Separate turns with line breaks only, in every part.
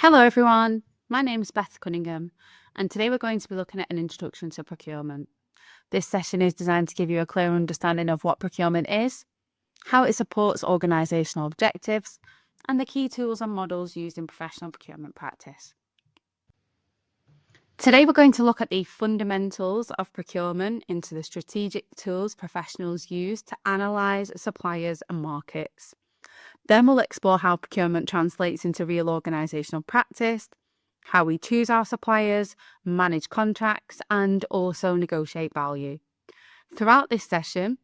Hello everyone, my name is Beth Cunningham and today we're going to be looking at an introduction to procurement. This session is designed to give you a clear understanding of what procurement is, how it supports organisational objectives, and the key tools and models used in professional procurement practice. Today we're going to look at the fundamentals of procurement into the strategic tools professionals use to analyse suppliers and markets. Then we'll explore how procurement translates into real organisational practice, how we choose our suppliers, manage contracts, and also negotiate value. Throughout this session,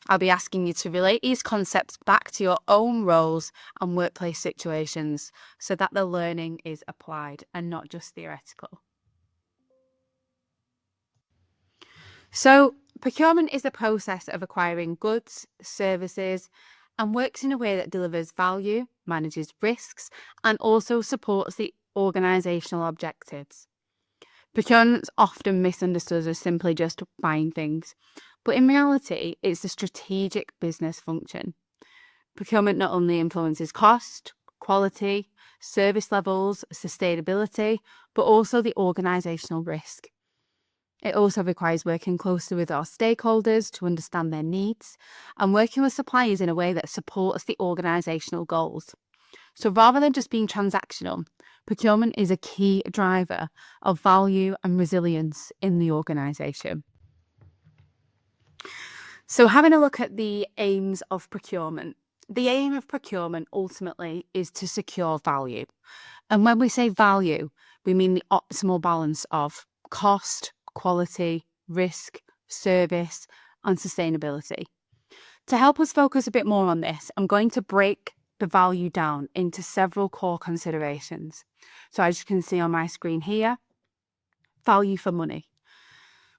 I'll be asking you to relate these concepts back to your own roles and workplace situations so that the learning is applied and not just theoretical. So, procurement is the process of acquiring goods, services, and works in a way that delivers value, manages risks, and also supports the organisational objectives. Procurement is often misunderstood as simply just buying things, but in reality, it's a strategic business function. Procurement not only influences cost, quality, service levels, sustainability, but also the organisational risk. It also requires working closely with our stakeholders to understand their needs and working with suppliers in a way that supports the organisational goals. So rather than just being transactional, procurement is a key driver of value and resilience in the organisation. So having a look at the aims of procurement. The aim of procurement ultimately is to secure value. And when we say value, we mean the optimal balance of cost, quality, risk, service, and sustainability. To help us focus a bit more on this, I'm going to break the value down into several core considerations. So as you can see on my screen here, value for money.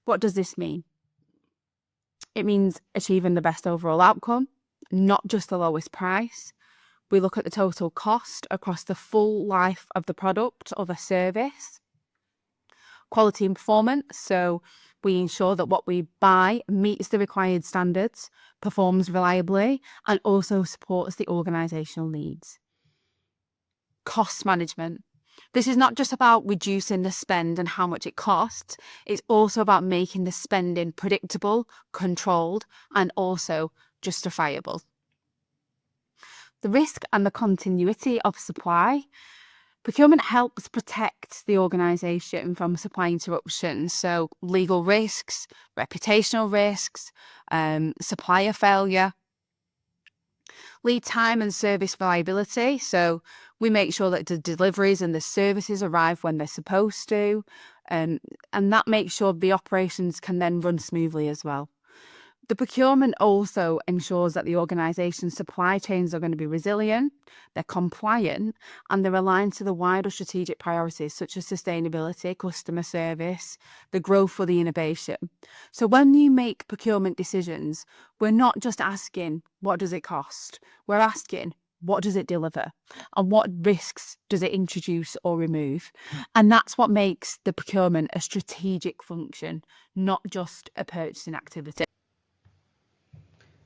What does this mean? It means achieving the best overall outcome, not just the lowest price. We look at the total cost across the full life of the product or the service. Quality and performance, so we ensure that what we buy meets the required standards, performs reliably, and also supports the organisational needs. Cost management. This is not just about reducing the spend and how much it costs, it's also about making the spending predictable, controlled, and also justifiable. The risk and the continuity of supply. Procurement helps protect the organisation from supply interruptions, so legal risks, reputational risks, supplier failure. Lead time and service reliability, so we make sure that the deliveries and the services arrive when they're supposed to, and that makes sure the operations can then run smoothly as well. The procurement also ensures that the organisation's supply chains are going to be resilient, they're compliant, and they're aligned to the wider strategic priorities such as sustainability, customer service, the growth for the innovation. So when you make procurement decisions, we're not just asking, what does it cost? We're asking, what does it deliver? And what risks does it introduce or remove? And that's what makes the procurement a strategic function, not just a purchasing activity.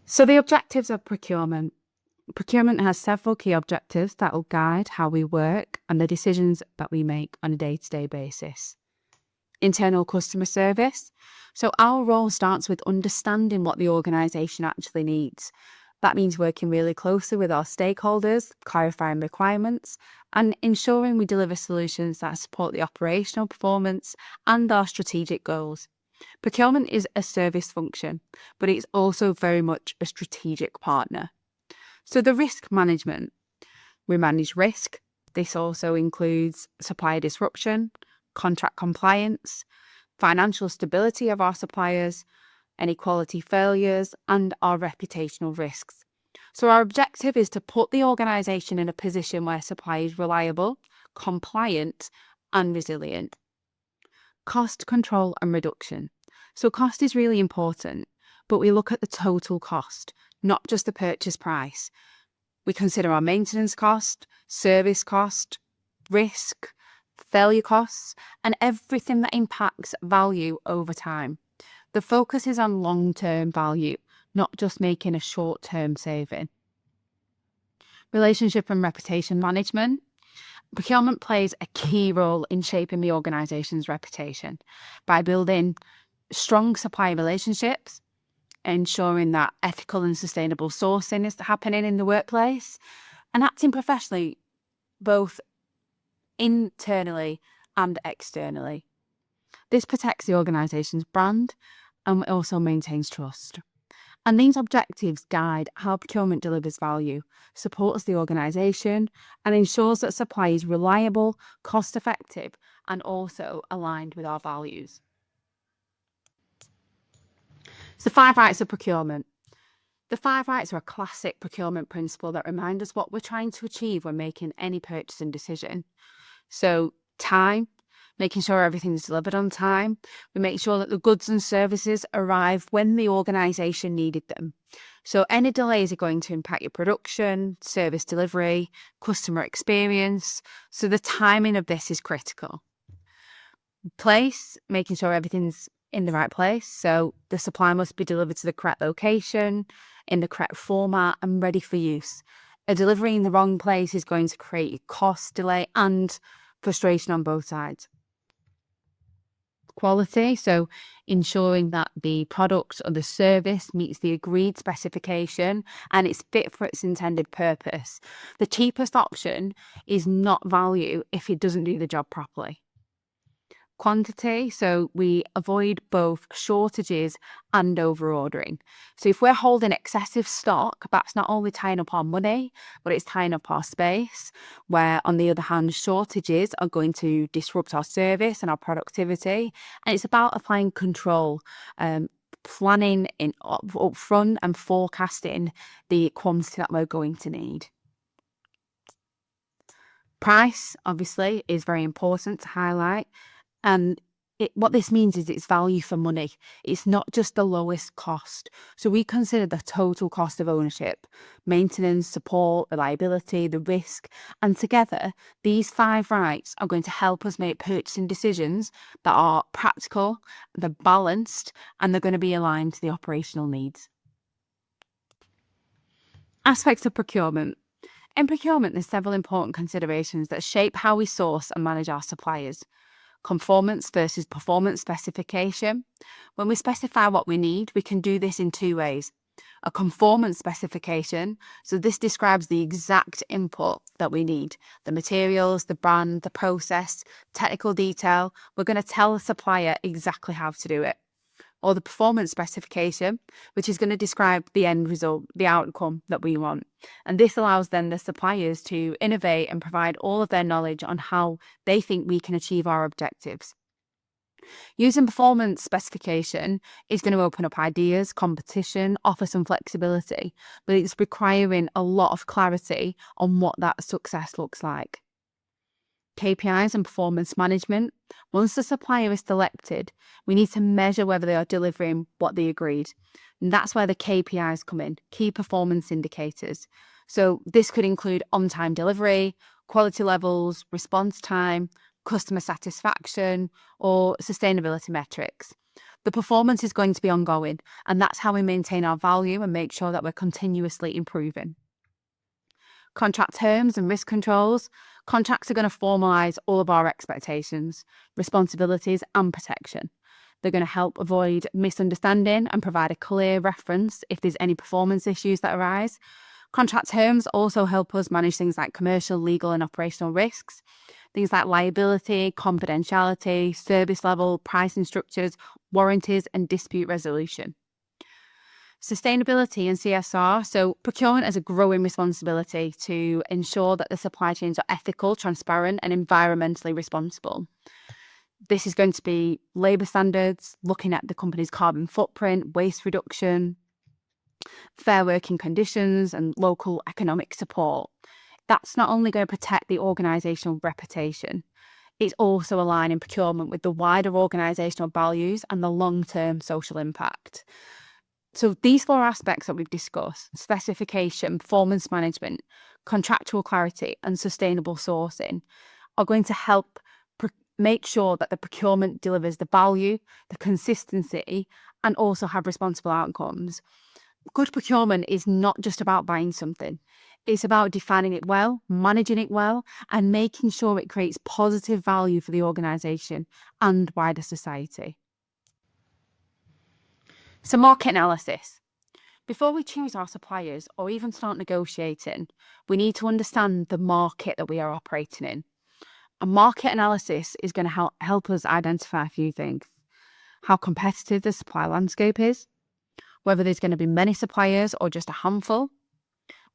So the objectives of procurement. Procurement has several key objectives that will guide how we work and the decisions that we make on a day-to-day basis. Internal customer service. So our role starts with understanding what the organisation actually needs. That means working really closely with our stakeholders, clarifying requirements, and ensuring we deliver solutions that support the operational performance and our strategic goals. Procurement is a service function, but it's also very much a strategic partner. So the risk management, we manage risk. This also includes supplier disruption, contract compliance, financial stability of our suppliers, any quality failures, and our reputational risks. So our objective is to put the organisation in a position where supply is reliable, compliant, and resilient. Cost control and reduction. So cost is really important, but we look at the total cost, not just the purchase price. We consider our maintenance cost, service cost, risk, failure costs, and everything that impacts value over time. The focus is on long-term value, not just making a short-term saving. Relationship and reputation management. Procurement plays a key role in shaping the organisation's reputation by building strong supplier relationships, ensuring that ethical and sustainable sourcing is happening in the workplace, and acting professionally both internally and externally. This protects the organisation's brand and also maintains trust. And these objectives guide how procurement delivers value, supports the organisation, and ensures that supply is reliable, cost effective, and also aligned with our values. So, 5 rights of procurement. The 5 rights are a classic procurement principle that remind us what we're trying to achieve when making any purchasing decision. So, time, making sure everything's delivered on time. We make sure that the goods and services arrive when the organisation needed them. So, any delays are going to impact your production, service delivery, customer experience. So, the timing of this is critical. Place, making sure everything's in the right place. So, the supply must be delivered to the correct location, in the correct format, and ready for use. A delivery in the wrong place is going to create cost, delay, and frustration on both sides. Quality, so ensuring that the product or the service meets the agreed specification and it's fit for its intended purpose. The cheapest option is not value if it doesn't do the job properly. Quantity, so we avoid both shortages and over ordering. So if we're holding excessive stock, that's not only tying up our money, but it's tying up our space, where on the other hand, shortages are going to disrupt our service and our productivity. And it's about applying control, planning in up front and forecasting the quantity that we're going to need. Price, obviously, is very important to highlight. And what this means is it's value for money. It's not just the lowest cost. So we consider the total cost of ownership, maintenance, support, reliability, the risk. And together, these 5 rights are going to help us make purchasing decisions that are practical, they're balanced, and they're going to be aligned to the operational needs. Aspects of procurement. In procurement, there's several important considerations that shape how we source and manage our suppliers. Conformance versus performance specification. When we specify what we need, we can do this in 2 ways. A conformance specification, so this describes the exact input that we need, the materials, the brand, the process, technical detail. We're going to tell the supplier exactly how to do it. Or the performance specification, which is going to describe the end result, the outcome that we want. And this allows then the suppliers to innovate and provide all of their knowledge on how they think we can achieve our objectives. Using performance specification is going to open up ideas, competition, offer some flexibility, but it's requiring a lot of clarity on what that success looks like. KPIs and performance management. Once the supplier is selected, we need to measure whether they are delivering what they agreed. And that's where the KPIs come in, key performance indicators. So this could include on-time delivery, quality levels, response time, customer satisfaction, or sustainability metrics. The performance is going to be ongoing, and that's how we maintain our value and make sure that we're continuously improving. Contract terms and risk controls. Contracts are going to formalise all of our expectations, responsibilities, and protection. They're going to help avoid misunderstanding and provide a clear reference if there's any performance issues that arise. Contract terms also help us manage things like commercial, legal, and operational risks. Things like liability, confidentiality, service level, pricing structures, warranties, and dispute resolution. Sustainability and CSR. So procurement has a growing responsibility to ensure that the supply chains are ethical, transparent, and environmentally responsible. This is going to be labour standards, looking at the company's carbon footprint, waste reduction, fair working conditions, and local economic support. That's not only going to protect the organisational reputation, it's also aligning procurement with the wider organisational values and the long-term social impact. So these 4 aspects that we've discussed, specification, performance management, contractual clarity, and sustainable sourcing, are going to help make sure that the procurement delivers the value, the consistency, and also have responsible outcomes. Good procurement is not just about buying something. It's about defining it well, managing it well, and making sure it creates positive value for the organisation and wider society. So, market analysis. Before we choose our suppliers or even start negotiating, we need to understand the market that we are operating in. A market analysis is going to help us identify a few things: how competitive the supply landscape is, whether there's going to be many suppliers or just a handful,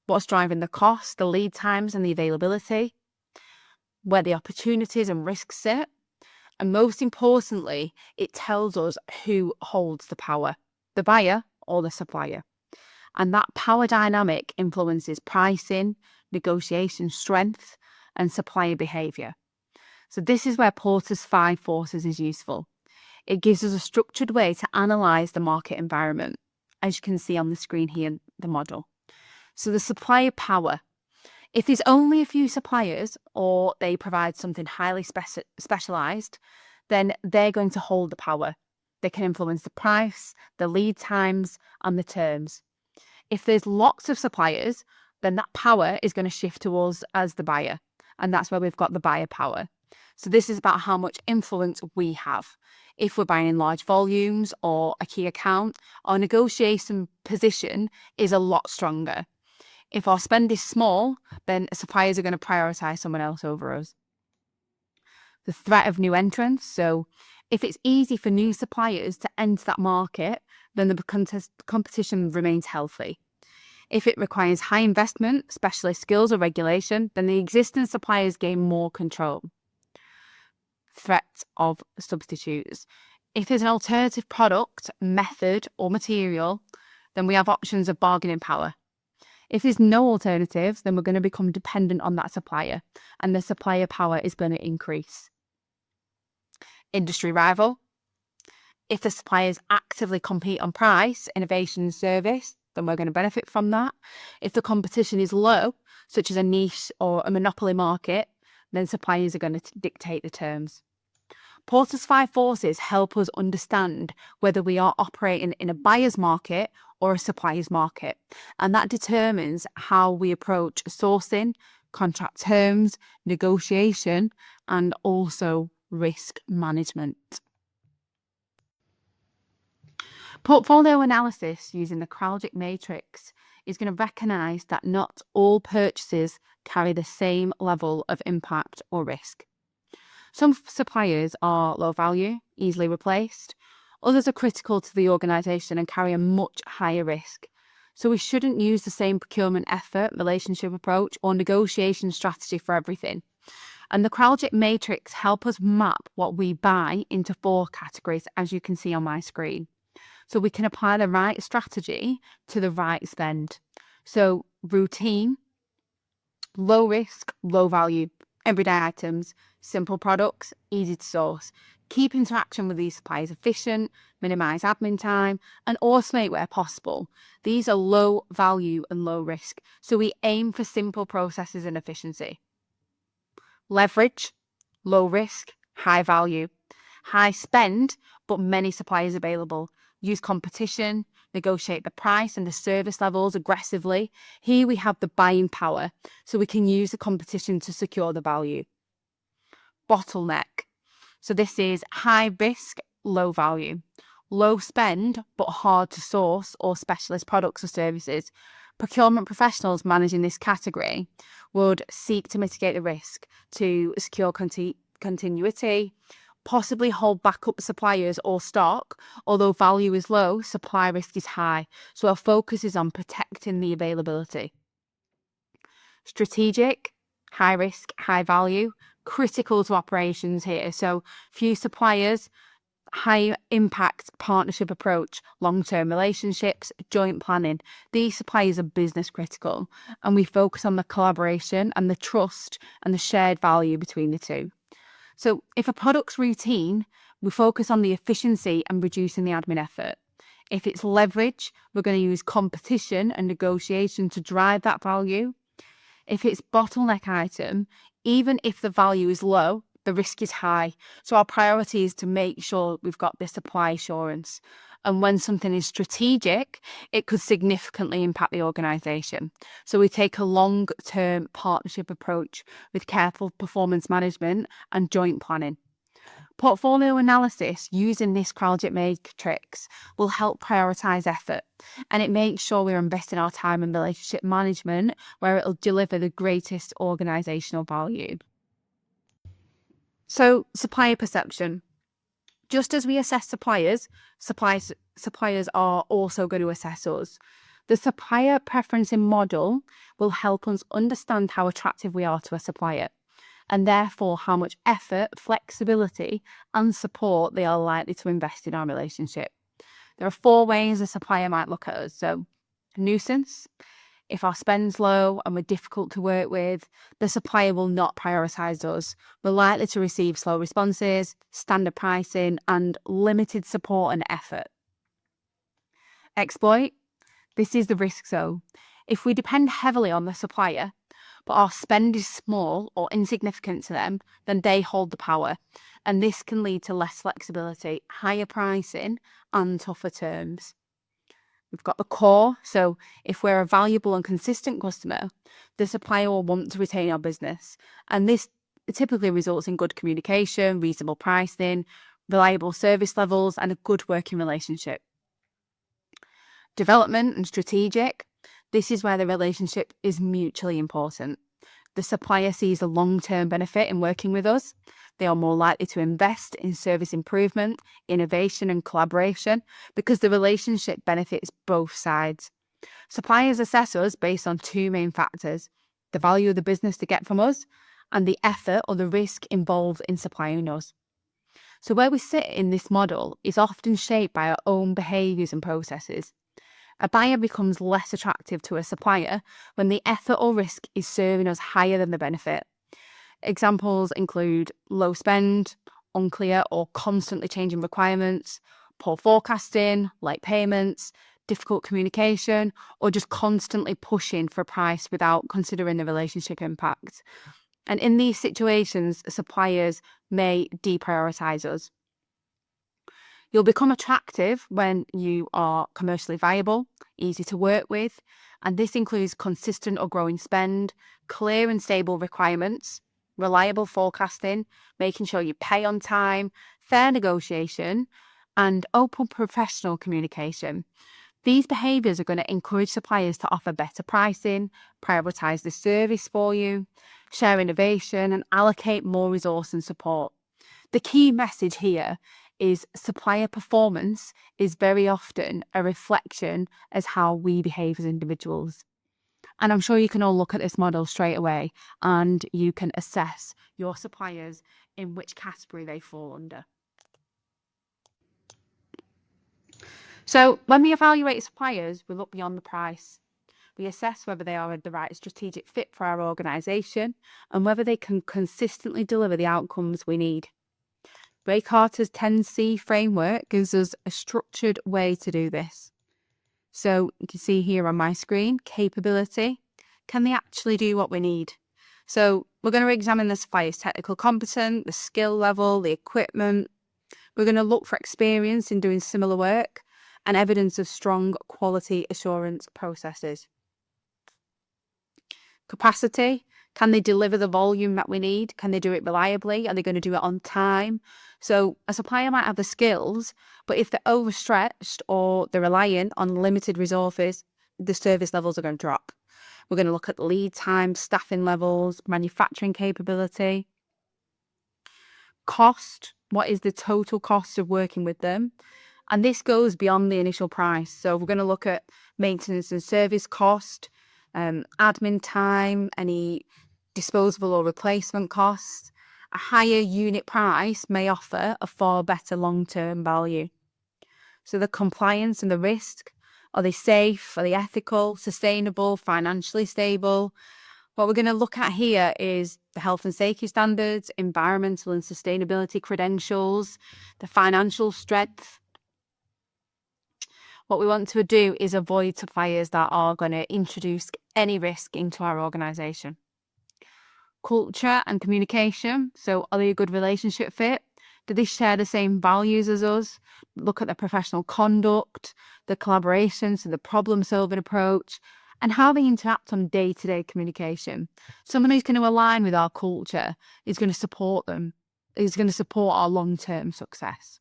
what's driving the cost, the lead times and the availability, where the opportunities and risks sit, and most importantly, it tells us who holds the power, the buyer or the supplier. And that power dynamic influences pricing, negotiation strength, and supplier behaviour. So this is where Porter's 5 forces is useful. It gives us a structured way to analyse the market environment, as you can see on the screen here, the model. So the supplier power. If there's only a few suppliers or they provide something highly specialised, then they're going to hold the power. They can influence the price, the lead times, and the terms. If there's lots of suppliers, then that power is going to shift to us as the buyer. And that's where we've got the buyer power. So this is about how much influence we have. If we're buying in large volumes or a key account, our negotiation position is a lot stronger. If our spend is small, then suppliers are going to prioritise someone else over us. The threat of new entrants. So if it's easy for new suppliers to enter that market, then the competition remains healthy. If it requires high investment, specialist skills or regulation, then the existing suppliers gain more control. Threat of substitutes. If there's an alternative product, method or material, then we have options of bargaining power. If there's no alternatives, then we're going to become dependent on that supplier, and the supplier power is going to increase. Industry rival. If the suppliers actively compete on price, innovation and service, then we're going to benefit from that. If the competition is low, such as a niche or a monopoly market, then suppliers are going to dictate the terms. Porter's 5 forces help us understand whether we are operating in a buyer's market or a supplier's market, and that determines how we approach sourcing, contract terms, negotiation, and also risk management. Portfolio analysis using the Kraljic matrix is going to recognise that not all purchases carry the same level of impact or risk. Some suppliers are low value, easily replaced. Others are critical to the organisation and carry a much higher risk. So we shouldn't use the same procurement effort, relationship approach, or negotiation strategy for everything. And the Kraljic matrix help us map what we buy into 4 categories, as you can see on my screen. So we can apply the right strategy to the right spend. So routine, low risk, low value, everyday items, simple products, easy to source. Keep interaction with these suppliers efficient, minimise admin time, and automate where possible. These are low value and low risk, so we aim for simple processes and efficiency. Leverage, low risk, high value. High spend, but many suppliers available. Use competition, negotiate the price and the service levels aggressively. Here we have the buying power, so we can use the competition to secure the value. Bottleneck. So this is high risk, low value. Low spend, but hard to source or specialist products or services. Procurement professionals managing this category would seek to mitigate the risk to secure continuity, possibly hold backup suppliers or stock. Although value is low, supply risk is high. So our focus is on protecting the availability. Strategic, high risk, high value, critical to operations here. So few suppliers, high impact partnership approach, long-term relationships, joint planning. These suppliers are business critical, and we focus on the collaboration and the trust and the shared value between the two. So if a product's routine, we focus on the efficiency and reducing the admin effort. If it's leverage, we're going to use competition and negotiation to drive that value. If it's bottleneck item, even if the value is low, the risk is high. So our priority is to make sure we've got the supply assurance. And when something is strategic, it could significantly impact the organisation. So we take a long-term partnership approach with careful performance management and joint planning. Portfolio analysis using this Qualgit matrix will help prioritise effort, and it makes sure we're investing our time in relationship management where it'll deliver the greatest organisational value. So, supplier perception. Just as we assess suppliers are also going to assess us. The supplier preferencing model will help us understand how attractive we are to a supplier, and therefore how much effort, flexibility, and support they are likely to invest in our relationship. There are 4 ways a supplier might look at us. So, nuisance. If our spend's low and we're difficult to work with, the supplier will not prioritise us. We're likely to receive slow responses, standard pricing, and limited support and effort. Exploit. This is the risk zone. If we depend heavily on the supplier, but our spend is small or insignificant to them, then they hold the power. And this can lead to less flexibility, higher pricing, and tougher terms. We've got the core. So if we're a valuable and consistent customer, the supplier will want to retain our business. And this typically results in good communication, reasonable pricing, reliable service levels, and a good working relationship. Development and strategic. This is where the relationship is mutually important. The supplier sees a long-term benefit in working with us. They are more likely to invest in service improvement, innovation, and collaboration because the relationship benefits both sides. Suppliers assess us based on 2 main factors: the value of the business they get from us and the effort or the risk involved in supplying us. So where we sit in this model is often shaped by our own behaviours and processes. A buyer becomes less attractive to a supplier when the effort or risk is serving us higher than the benefit. Examples include low spend, unclear or constantly changing requirements, poor forecasting, late payments, difficult communication, or just constantly pushing for a price without considering the relationship impact. And in these situations, suppliers may deprioritise us. You'll become attractive when you are commercially viable, easy to work with, and this includes consistent or growing spend, clear and stable requirements, reliable forecasting, making sure you pay on time, fair negotiation, and open professional communication. These behaviours are going to encourage suppliers to offer better pricing, prioritise the service for you, share innovation, and allocate more resource and support. The key message here is supplier performance is very often a reflection as how we behave as individuals. And I'm sure you can all look at this model straight away and you can assess your suppliers in which category they fall under. So when we evaluate suppliers, we look beyond the price. We assess whether they are the right strategic fit for our organisation and whether they can consistently deliver the outcomes we need. Ray Carter's 10C framework gives us a structured way to do this. So you can see here on my screen, capability. Can they actually do what we need? So we're going to examine the supplier's technical competence, the skill level, the equipment. We're going to look for experience in doing similar work and evidence of strong quality assurance processes. Capacity. Can they deliver the volume that we need? Can they do it reliably? Are they going to do it on time? So a supplier might have the skills, but if they're overstretched or they're reliant on limited resources, the service levels are going to drop. We're going to look at lead time, staffing levels, manufacturing capability. Cost. What is the total cost of working with them? And this goes beyond the initial price. So we're going to look at maintenance and service cost, admin time, any disposable or replacement costs. A higher unit price may offer a far better long-term value. So the compliance and the risk, are they safe? Are they ethical, sustainable, financially stable? What we're going to look at here is the health and safety standards, environmental and sustainability credentials, the financial strength. What we want to do is avoid suppliers that are going to introduce any risk into our organisation. Culture and communication. So are they a good relationship fit? Do they share the same values as us? Look at their professional conduct, the collaboration, so the problem-solving approach, and how they interact on day-to-day communication. Someone who's going to align with our culture is going to support them, is going to support our long-term success.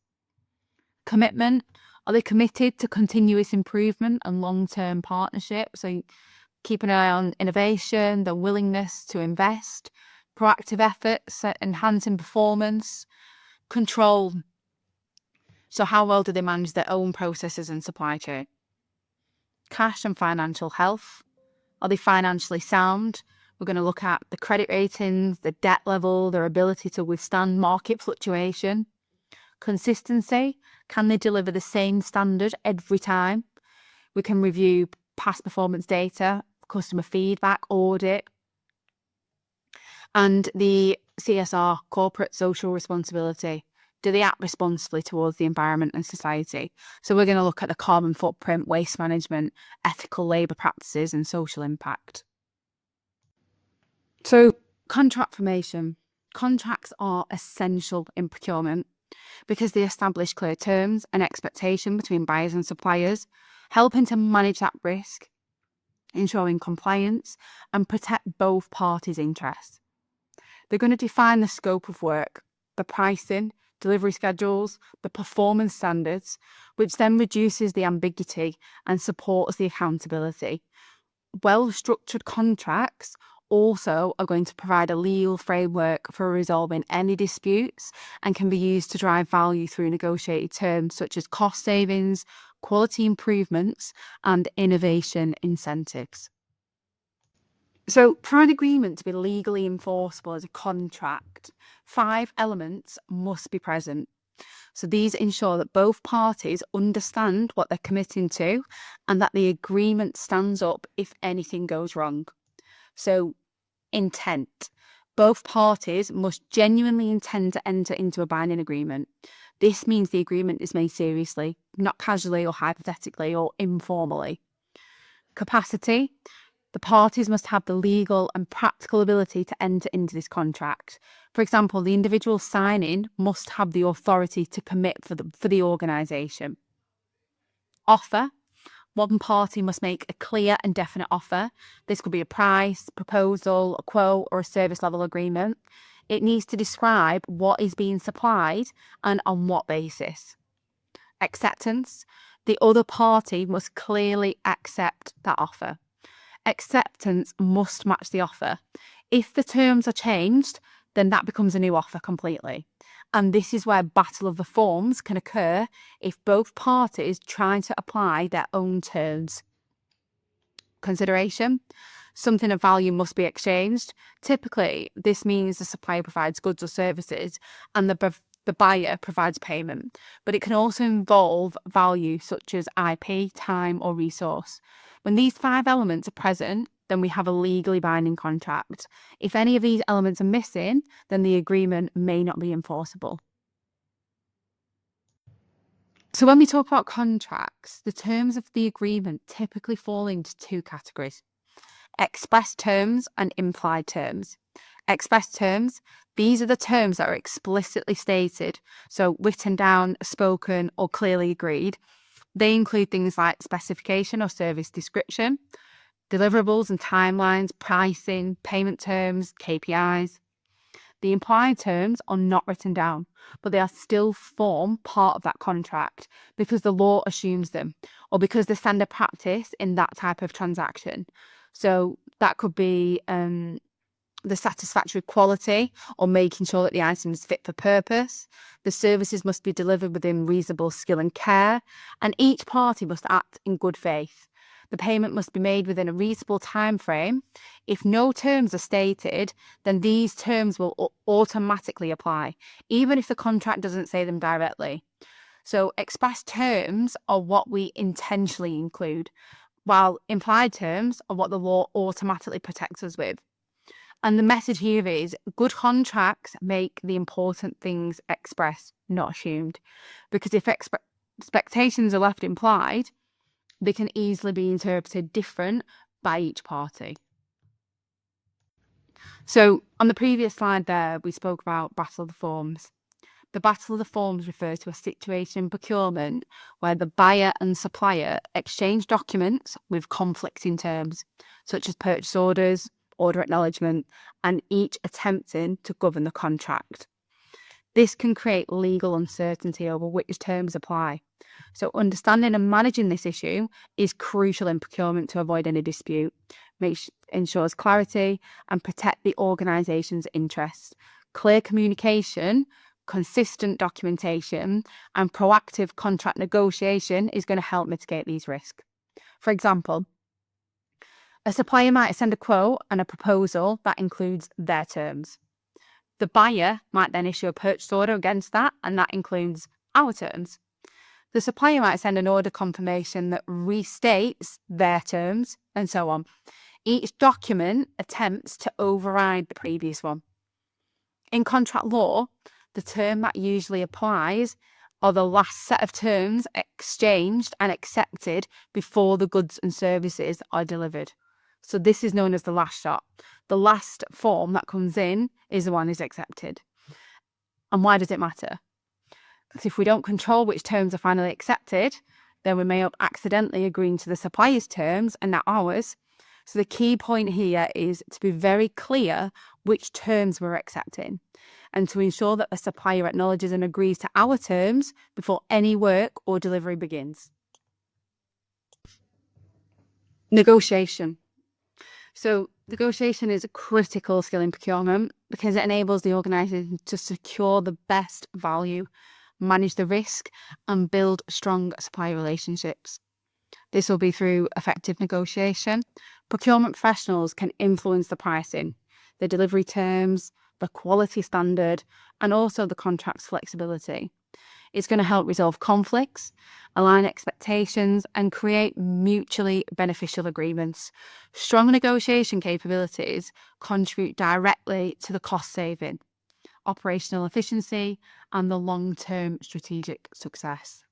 Commitment. Are they committed to continuous improvement and long-term partnership? So keep an eye on innovation, the willingness to invest, proactive efforts at enhancing performance, control. So how well do they manage their own processes and supply chain? Cash and financial health. Are they financially sound? We're going to look at the credit ratings, the debt level, their ability to withstand market fluctuation. Consistency. Can they deliver the same standard every time? We can review past performance data, customer feedback, audit, and the CSR, corporate social responsibility. Do they act responsibly towards the environment and society? So we're going to look at the carbon footprint, waste management, ethical labour practices and social impact. So contract formation. Contracts are essential in procurement because they establish clear terms and expectation between buyers and suppliers, helping to manage that risk, ensuring compliance and protect both parties' interests. They're going to define the scope of work, the pricing, delivery schedules, the performance standards, which then reduces the ambiguity and supports the accountability. Well-structured contracts also are going to provide a legal framework for resolving any disputes and can be used to drive value through negotiated terms such as cost savings, quality improvements, and innovation incentives. So, for an agreement to be legally enforceable as a contract, 5 elements must be present. So, these ensure that both parties understand what they're committing to and that the agreement stands up if anything goes wrong. So, intent. Both parties must genuinely intend to enter into a binding agreement. This means the agreement is made seriously, not casually or hypothetically or informally. Capacity. The parties must have the legal and practical ability to enter into this contract. For example, the individual signing must have the authority to commit for the organisation. Offer. One party must make a clear and definite offer. This could be a price, proposal, a quote, or a service level agreement. It needs to describe what is being supplied and on what basis. Acceptance. The other party must clearly accept that offer. Acceptance must match the offer. If the terms are changed, then that becomes a new offer completely. And this is where battle of the forms can occur if both parties try to apply their own terms. Consideration. Something of value must be exchanged. Typically, this means the supplier provides goods or services and the buyer provides payment, but it can also involve value such as IP, time, or resource. When these 5 elements are present, then we have a legally binding contract. If any of these elements are missing, then the agreement may not be enforceable. So when we talk about contracts, the terms of the agreement typically fall into 2 categories: express terms and implied terms. Express terms, these are the terms that are explicitly stated, so written down, spoken, or clearly agreed. They include things like specification or service description, deliverables and timelines, pricing, payment terms, KPIs. The implied terms are not written down, but they are still form part of that contract because the law assumes them or because they're standard practice in that type of transaction. So that could be the satisfactory quality or making sure that the item is fit for purpose. The services must be delivered within reasonable skill and care, and each party must act in good faith. The payment must be made within a reasonable time frame. If no terms are stated, then these terms will automatically apply, even if the contract doesn't say them directly. So express terms are what we intentionally include, while implied terms are what the law automatically protects us with. And the message here is good contracts make the important things expressed, not assumed. Because if expectations are left implied, they can easily be interpreted different by each party. So on the previous slide there, we spoke about Battle of the Forms. The Battle of the Forms refers to a situation in procurement where the buyer and supplier exchange documents with conflicting terms, such as purchase orders, order acknowledgement, and each attempting to govern the contract. This can create legal uncertainty over which terms apply. So understanding and managing this issue is crucial in procurement to avoid any dispute, ensures clarity and protect the organisation's interests. Clear communication, consistent documentation and proactive contract negotiation is going to help mitigate these risks. For example, a supplier might send a quote and a proposal that includes their terms. The buyer might then issue a purchase order against that, and that includes our terms. The supplier might send an order confirmation that restates their terms, and so on. Each document attempts to override the previous one. In contract law, the term that usually applies are the last set of terms exchanged and accepted before the goods and services are delivered. So this is known as the last shot. The last form that comes in is the one is accepted. And why does it matter? Because if we don't control which terms are finally accepted, then we may have accidentally agreeing to the supplier's terms and not ours. So the key point here is to be very clear which terms we're accepting and to ensure that the supplier acknowledges and agrees to our terms before any work or delivery begins. Negotiation. So negotiation is a critical skill in procurement because it enables the organisation to secure the best value, manage the risk and build strong supplier relationships. This will be through effective negotiation. Procurement professionals can influence the pricing, the delivery terms, the quality standard, and also the contract's flexibility. It's going to help resolve conflicts, align expectations, and create mutually beneficial agreements. Strong negotiation capabilities contribute directly to the cost saving, operational efficiency, and the long-term strategic success.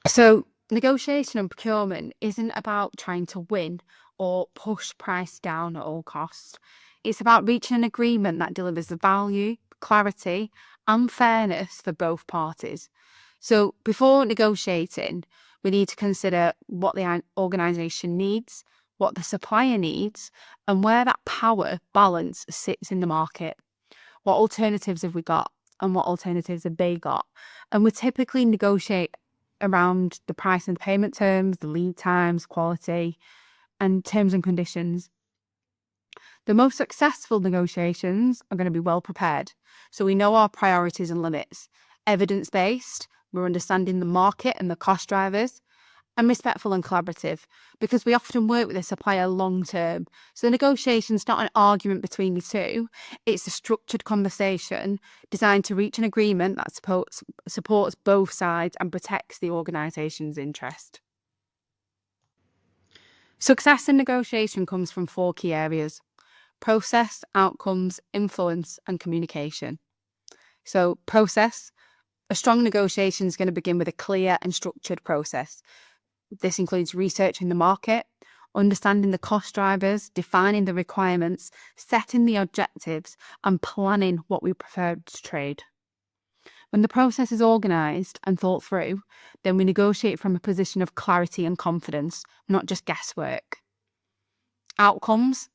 So, negotiation and procurement isn't about trying to win or push price down at all costs. It's about reaching an agreement that delivers the value, clarity, and fairness for both parties. So, before negotiating, we need to consider what the organisation needs, what the supplier needs, and where that power balance sits in the market. What alternatives have we got, and what alternatives have they got? And we typically negotiate around the price and payment terms, the lead times, quality, and terms and conditions. The most successful negotiations are going to be well prepared. So we know our priorities and limits. Evidence-based, we're understanding the market and the cost drivers, and respectful and collaborative because we often work with a supplier long term. So the negotiation's not an argument between the two, it's a structured conversation designed to reach an agreement that supports both sides and protects the organisation's interest. Success in negotiation comes from 4 key areas: process, outcomes, influence, and communication. So process, a strong negotiation is going to begin with a clear and structured process. This includes researching the market, understanding the cost drivers, defining the requirements, setting the objectives, and planning what we prefer to trade. When the process is organised and thought through, then we negotiate from a position of clarity and confidence, not just guesswork. Outcomes.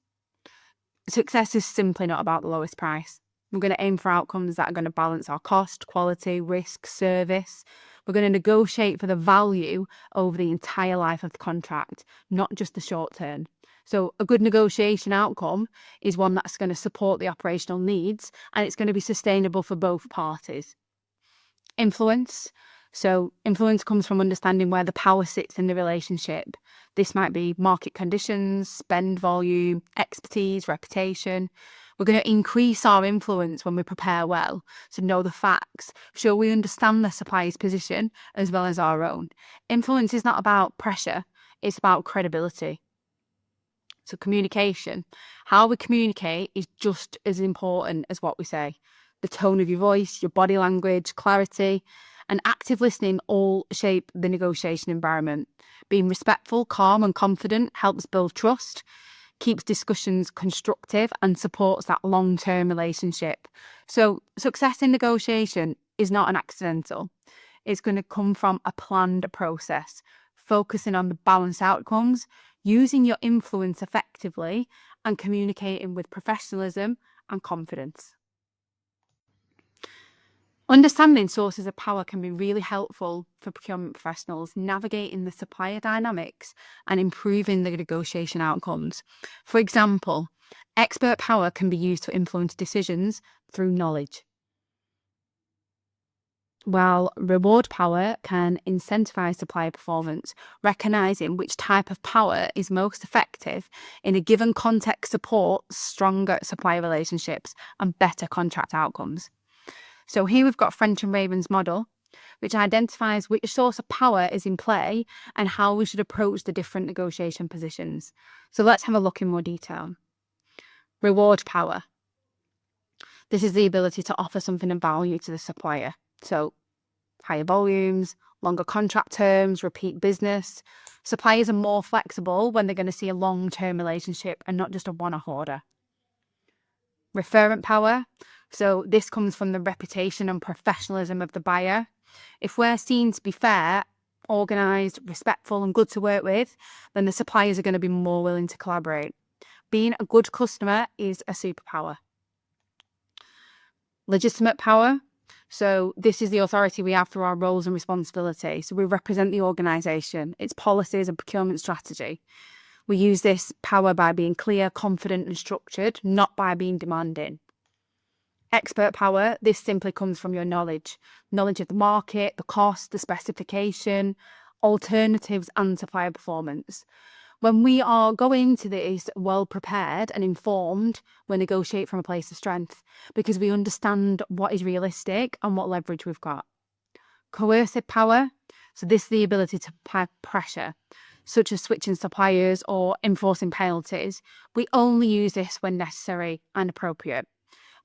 Success is simply not about the lowest price. We're going to aim for outcomes that are going to balance our cost, quality, risk, service. We're going to negotiate for the value over the entire life of the contract, not just the short term. So a good negotiation outcome is one that's going to support the operational needs and it's going to be sustainable for both parties. Influence. So influence comes from understanding where the power sits in the relationship. This might be market conditions, spend volume, expertise, reputation. We're going to increase our influence when we prepare well, to know the facts, show we understand the supplier's position as well as our own. Influence is not about pressure, it's about credibility. So communication. How we communicate is just as important as what we say. The tone of your voice, your body language, clarity, and active listening all shape the negotiation environment. Being respectful, calm, and confident helps build trust. keeps discussions constructive and supports that long-term relationship. So success in negotiation is not an accidental. It's going to come from a planned process, focusing on the balanced outcomes, using your influence effectively, and communicating with professionalism and confidence. Understanding sources of power can be really helpful for procurement professionals navigating the supplier dynamics and improving the negotiation outcomes. For example, expert power can be used to influence decisions through knowledge, while reward power can incentivize supplier performance, recognizing which type of power is most effective in a given context supports stronger supplier relationships and better contract outcomes. So here we've got French and Raven's model, which identifies which source of power is in play and how we should approach the different negotiation positions. So let's have a look in more detail. Reward power. This is the ability to offer something of value to the supplier. So higher volumes, longer contract terms, repeat business. Suppliers are more flexible when they're going to see a long-term relationship and not just a one-off order. Referent power. So this comes from the reputation and professionalism of the buyer. If we're seen to be fair, organised, respectful and good to work with, then the suppliers are going to be more willing to collaborate. Being a good customer is a superpower. Legitimate power. So this is the authority we have through our roles and responsibility. So we represent the organisation, its policies and procurement strategy. We use this power by being clear, confident and structured, not by being demanding. Expert power, this simply comes from your knowledge of the market, the cost, the specification, alternatives and supplier performance. When we are going to this well prepared and informed, we negotiate from a place of strength because we understand what is realistic and what leverage we've got. Coercive power, so this is the ability to apply pressure, such as switching suppliers or enforcing penalties. We only use this when necessary and appropriate.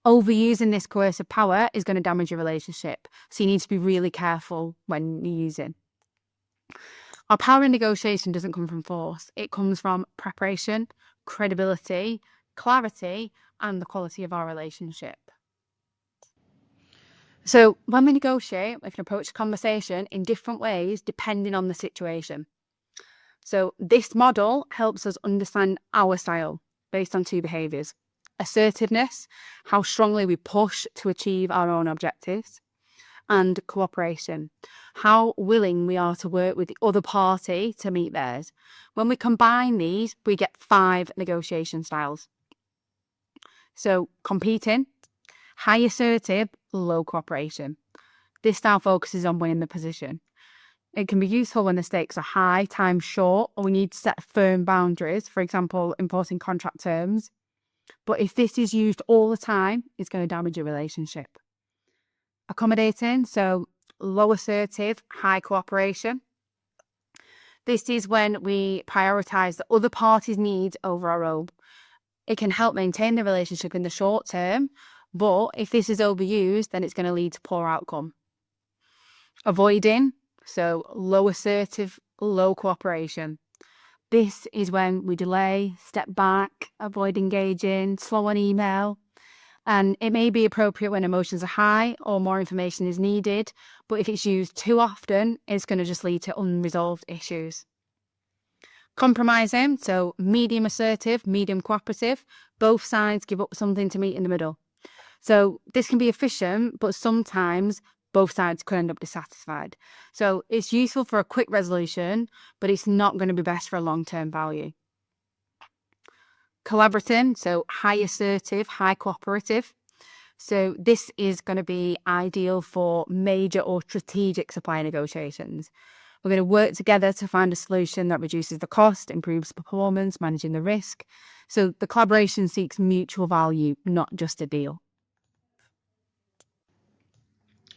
Overusing this coercive power is going to damage your relationship, so you need to be really careful when you're using. Our power in negotiation doesn't come from force. It comes from preparation, credibility, clarity, and the quality of our relationship. So when we negotiate, we can approach a conversation in different ways depending on the situation. So this model helps us understand our style based on two behaviours. Assertiveness, how strongly we push to achieve our own objectives, and cooperation, how willing we are to work with the other party to meet theirs. When we combine these, we get 5 negotiation styles. So competing, high assertive, low cooperation. This style focuses on winning the position. It can be useful when the stakes are high, time short, or we need to set firm boundaries, for example, enforcing contract terms. But if this is used all the time, it's going to damage your relationship. Accommodating, so low assertive, high cooperation. This is when we prioritise the other party's needs over our own. It can help maintain the relationship in the short term, but if this is overused, then it's going to lead to poor outcome. Avoiding, so low assertive, low cooperation. This is when we delay, step back, avoid engaging, slow on email. And it may be appropriate when emotions are high or more information is needed, but if it's used too often, it's going to just lead to unresolved issues. Compromising, so medium assertive, medium cooperative, both sides give up something to meet in the middle. So this can be efficient, but sometimes both sides could end up dissatisfied. So it's useful for a quick resolution, but it's not going to be best for a long-term value. Collaborating, so high assertive, high cooperative. So this is going to be ideal for major or strategic supply negotiations. We're going to work together to find a solution that reduces the cost, improves performance, managing the risk. So the collaboration seeks mutual value, not just a deal.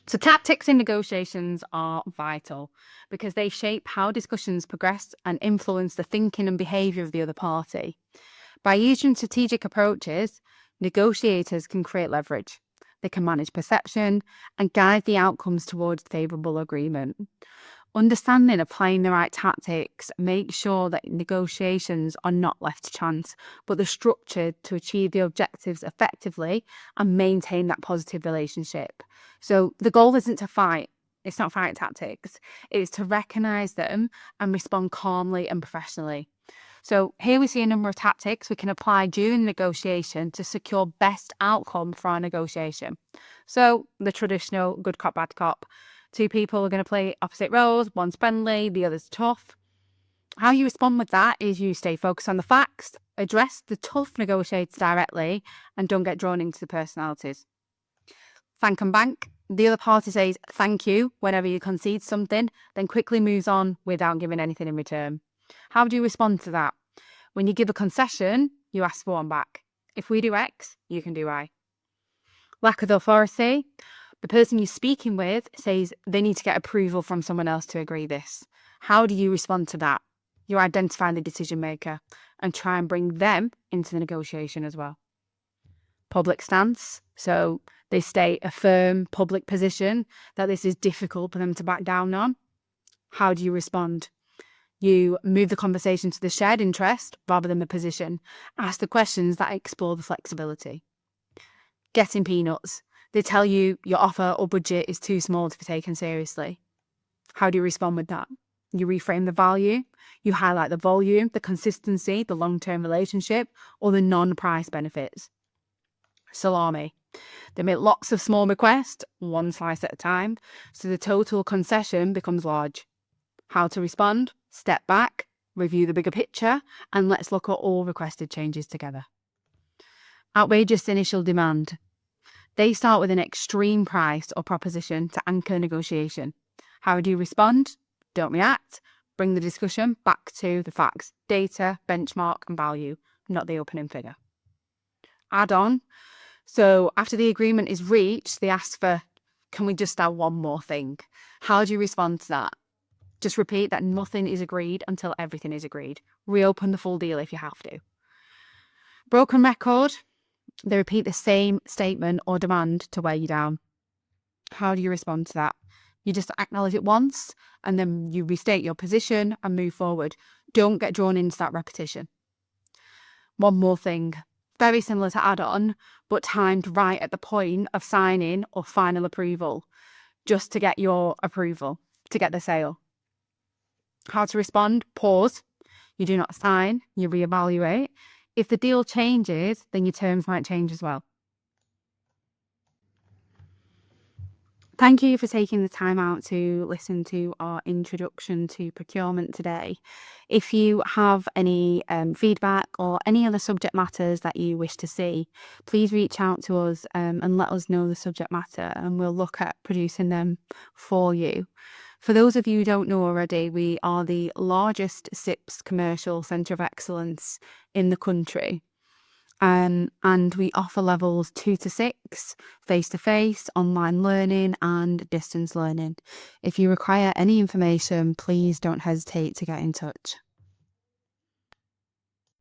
So tactics in negotiations are vital because they shape how discussions progress and influence the thinking and behaviour of the other party. By using strategic approaches, negotiators can create leverage. They can manage perception and guide the outcomes towards favourable agreement. Understanding applying the right tactics, make sure that negotiations are not left to chance, but they're structured to achieve the objectives effectively and maintain that positive relationship. So the goal isn't to fight. It's not fight tactics. It's to recognise them and respond calmly and professionally. So here we see a number of tactics we can apply during negotiation to secure best outcome for our negotiation. So the traditional good cop, bad cop. Two people are going to play opposite roles. One's friendly, the other's tough. How you respond with that is you stay focused on the facts, address the tough negotiators directly, and don't get drawn into the personalities. Thank and bank. The other party says thank you whenever you concede something, then quickly moves on without giving anything in return. How do you respond to that? When you give a concession, you ask for one back. If we do X, you can do Y. Lack of authority. The person you're speaking with says they need to get approval from someone else to agree this. How do you respond to that? You identify the decision maker and try and bring them into the negotiation as well. Public stance. So they state a firm public position that this is difficult for them to back down on. How do you respond? You move the conversation to the shared interest rather than the position. Ask the questions that explore the flexibility. Getting peanuts. They tell you your offer or budget is too small to be taken seriously. How do you respond with that? You reframe the value. You highlight the volume, the consistency, the long-term relationship, or the non-price benefits. Salami. They make lots of small requests, one slice at a time, so the total concession becomes large. How to respond? Step back, review the bigger picture, and let's look at all requested changes together. Outrageous initial demand. They start with an extreme price or proposition to anchor negotiation. How do you respond? Don't react. Bring the discussion back to the facts, data, benchmark, and value, not the opening figure. Add on. So after the agreement is reached, they ask for, can we just add one more thing? How do you respond to that? Just repeat that nothing is agreed until everything is agreed. Reopen the full deal if you have to. Broken record. They repeat the same statement or demand to wear you down. How do you respond to that? You just acknowledge it once and then you restate your position and move forward. Don't get drawn into that repetition. One more thing. Very similar to add-on, but timed right at the point of signing or final approval, just to get your approval, to get the sale. How to respond? Pause. You do not sign, you reevaluate. If the deal changes, then your terms might change as well. Thank you for taking the time out to listen to our introduction to procurement today. If you have any feedback or any other subject matters that you wish to see, please reach out to us and let us know the subject matter and we'll look at producing them for you. For those of you who don't know already, we are the largest CIPS commercial centre of excellence in the country. And we offer levels 2 to 6, face-to-face, online learning and distance learning. If you require any information, please don't hesitate to get in touch.